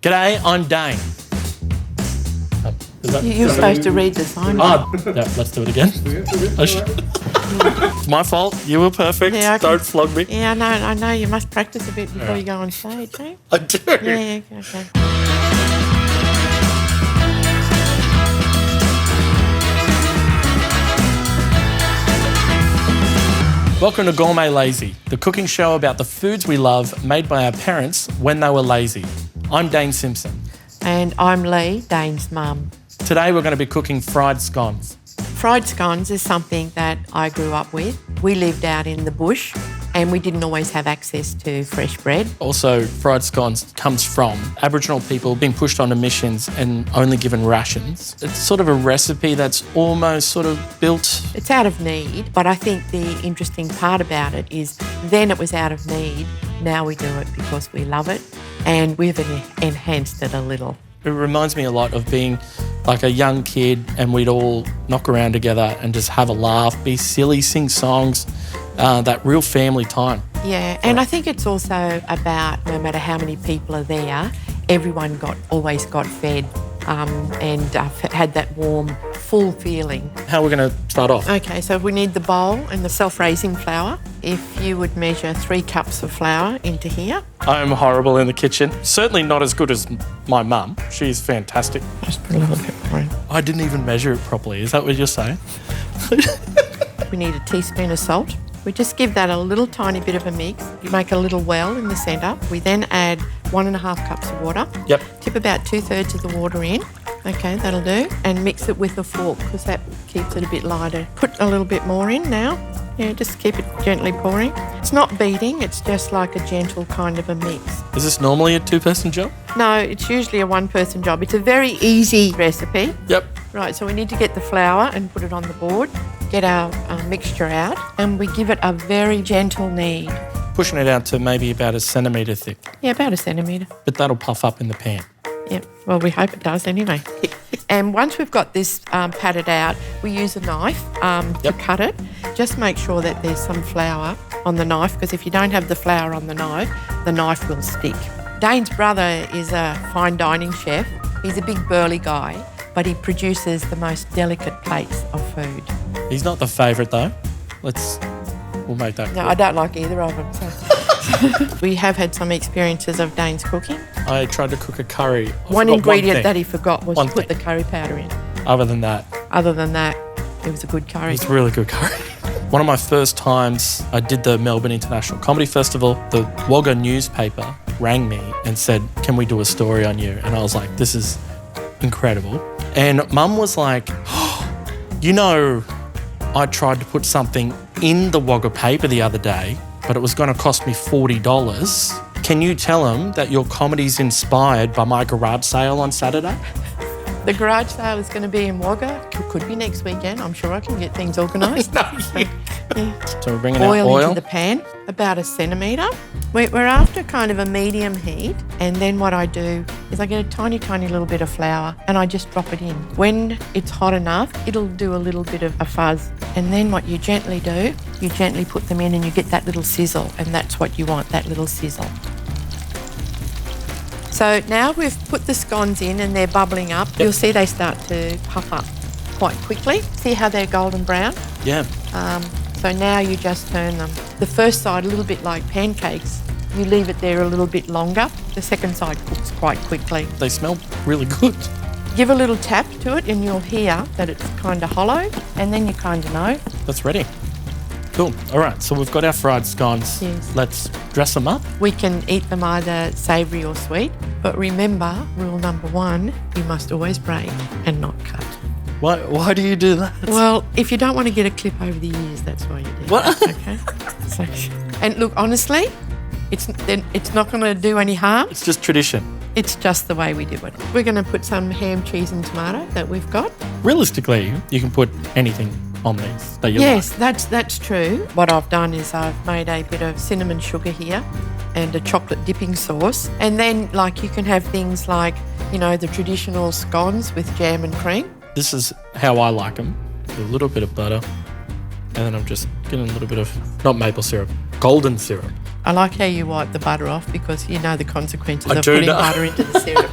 G'day, I'm Dane. You're supposed to read the sign. Oh, yeah, let's do it again. It's my fault. You were perfect. Yeah, Don't flog me. Yeah, I know. You must practice a bit before you go on stage, eh? I do. Yeah, okay. Welcome to Gourmet Lazy, the cooking show about the foods we love made by our parents when they were lazy. I'm Dane Simpson. And I'm Lee, Dane's mum. Today we're going to be cooking fried scones. Fried scones is something that I grew up with. We lived out in the bush and we didn't always have access to fresh bread. Also, fried scones comes from Aboriginal people being pushed onto missions and only given rations. It's sort of a recipe that's almost sort of built. It's out of need, but I think the interesting part about it is then it was out of need, now we do it because we love it and we've enhanced it a little. It reminds me a lot of being like a young kid and we'd all knock around together and just have a laugh, be silly, sing songs, that real family time. Yeah, and I think it's also about no matter how many people are there, everyone always got fed and had that warm, full feeling. How are we going to start off? Okay, so we need the bowl and the self-raising flour. If you would measure 3 cups of flour into here. I'm horrible in the kitchen. Certainly not as good as my mum. She's fantastic. Just put a little bit more in. I didn't even measure it properly. Is that what you're saying? We need a teaspoon of salt. We just give that a little tiny bit of a mix. You make a little well in the centre. We then add 1.5 cups of water. Yep. Tip about 2/3 of the water in. Okay, that'll do. And mix it with a fork because that keeps it a bit lighter. Put a little bit more in now. Yeah, just keep it gently pouring. It's not beating, it's just like a gentle kind of a mix. Is this normally a 2-person job? No, it's usually a 1-person job. It's a very easy recipe. Yep. Right, so we need to get the flour and put it on the board, get our mixture out, and we give it a very gentle knead. Pushing it out to maybe about 1 centimetre thick. Yeah, about 1 centimetre. But that'll puff up in the pan. Yeah, well, we hope it does anyway. And once we've got this patted out, we use a knife to cut it. Just make sure that there's some flour on the knife because if you don't have the flour on the knife will stick. Dane's brother is a fine dining chef. He's a big burly guy, but he produces the most delicate plates of food. He's not the favourite though. We'll make that No, clear. I don't like either of them. So. We have had some experiences of Dane's cooking. I tried to cook a curry. One ingredient that he forgot was to put the curry powder in. Other than that, it was a good curry. it's a really good curry. One of my first times I did the Melbourne International Comedy Festival, the Wagga newspaper rang me and said, can we do a story on you? And I was like, this is incredible. And Mum was like, I tried to put something in the Wagga paper the other day, but it was going to cost me $40. Can you tell them that your comedy's inspired by my garage sale on Saturday? The garage sale is going to be in Wagga. Could be next weekend. I'm sure I can get things organised. So we're bringing out oil into the pan, about 1 centimetre. We're after kind of a medium heat, and then what I do is I get a tiny, tiny little bit of flour and I just drop it in. When it's hot enough, it'll do a little bit of a fuzz. And then what you gently do, you gently put them in and you get that little sizzle, and that's what you want, that little sizzle. So now we've put the scones in and they're bubbling up. You'll see they start to puff up quite quickly. See how they're golden brown? Yeah. So now you just turn them. The first side, a little bit like pancakes, you leave it there a little bit longer. The second side cooks quite quickly. They smell really good. Give a little tap to it and you'll hear that it's kind of hollow, and then you kind of know. That's ready. Cool. All right, so we've got our fried scones. Yes. Let's dress them up. We can eat them either savoury or sweet, but remember, rule number 1, you must always braid and not cut. Why do you do that? Well, if you don't want to get a clip over the ears, that's why you do What? it. Okay. So, and look, honestly, it's not going to do any harm. It's just tradition. It's just the way we do it. We're going to put some ham, cheese and tomato that we've got. Realistically, you can put anything on these that you like. Yes, that's true. What I've done is I've made a bit of cinnamon sugar here and a chocolate dipping sauce. And then, you can have things like, the traditional scones with jam and cream. This is how I like them. A little bit of butter. And then I'm just getting a little bit of, not maple syrup, golden syrup. I like how you wipe the butter off because you know the consequences I of do putting know. butter into the syrup.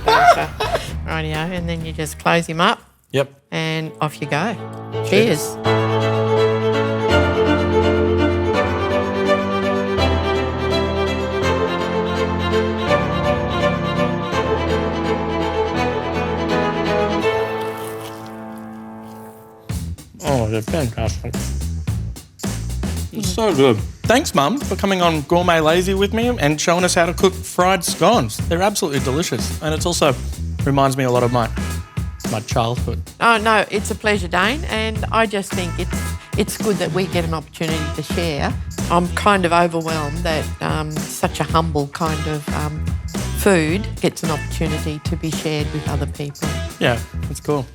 Rightio, and then you just close him up Yep. and off you go. Cheers. Oh, they're fantastic. It's so good. Thanks, Mum, for coming on Gourmet Lazy with me and showing us how to cook fried scones. They're absolutely delicious. And it's also reminds me a lot of my childhood. Oh, no, it's a pleasure, Dane, and I just think it's good that we get an opportunity to share. I'm kind of overwhelmed that such a humble kind of food gets an opportunity to be shared with other people. Yeah, it's cool.